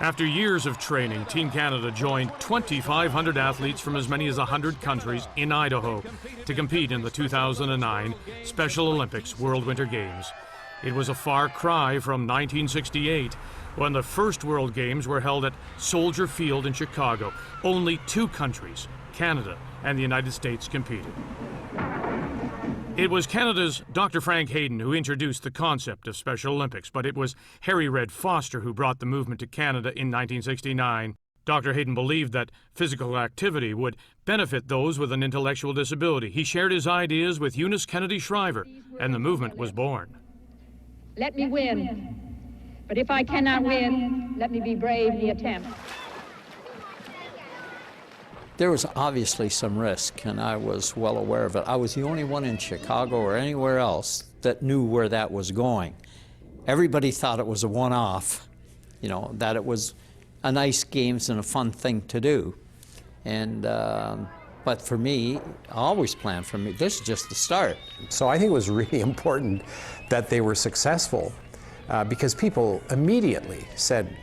After years of training, Team Canada joined 2,500 athletes from as many as 100 countries in Idaho to compete in the 2009 Special Olympics World Winter Games. It was a far cry from 1968, when the first World Games were held at Soldier Field in Chicago. Only two countries, Canada and the United States, competed. It was Canada's Dr. Frank Hayden who introduced the concept of Special Olympics, but it was Harry Red Foster who brought the movement to Canada in 1969. Dr. Hayden believed that physical activity would benefit those with an intellectual disability. He shared his ideas with Eunice Kennedy Shriver, and the movement was born. Let me win. But if I cannot win, let me be brave in the attempt. There was obviously some risk, and I was well aware of it. I was the only one in Chicago or anywhere else that knew where that was going. Everybody thought it was a one-off, you know, that it was a nice games and a fun thing to do. And, but for me, I always planned for me, this is just the start. So I think it was really important that they were successful because people immediately said,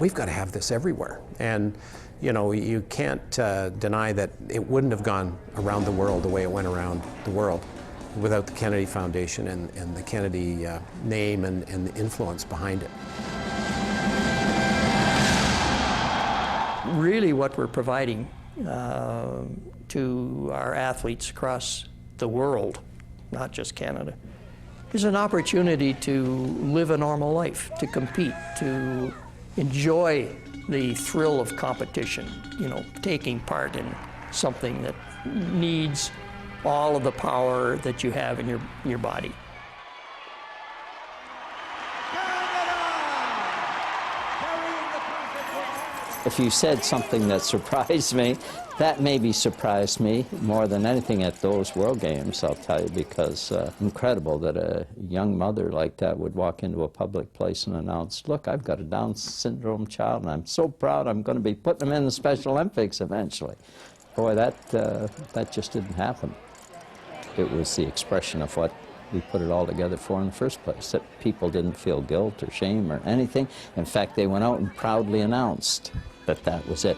we've got to have this everywhere. And you know, you can't deny that it wouldn't have gone around the world the way it went around the world without the Kennedy Foundation and the Kennedy name and the influence behind it. Really what we're providing to our athletes across the world, not just Canada, is an opportunity to live a normal life, to compete, to enjoy the thrill of competition, you know, taking part in something that needs all of the power that you have in your body. If you said something that surprised me, that maybe surprised me more than anything at those World Games, I'll tell you, because incredible that a young mother like that would walk into a public place and announce, look, I've got a Down syndrome child, and I'm so proud I'm going to be putting him in the Special Olympics eventually. Boy, that just didn't happen. It was the expression of what we put it all together for in the first place, that people didn't feel guilt or shame or anything. In fact, they went out and proudly announced that that was it.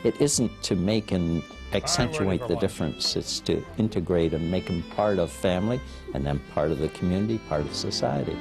It isn't to make and accentuate the difference, it's to integrate and make them part of family and then part of the community, part of society.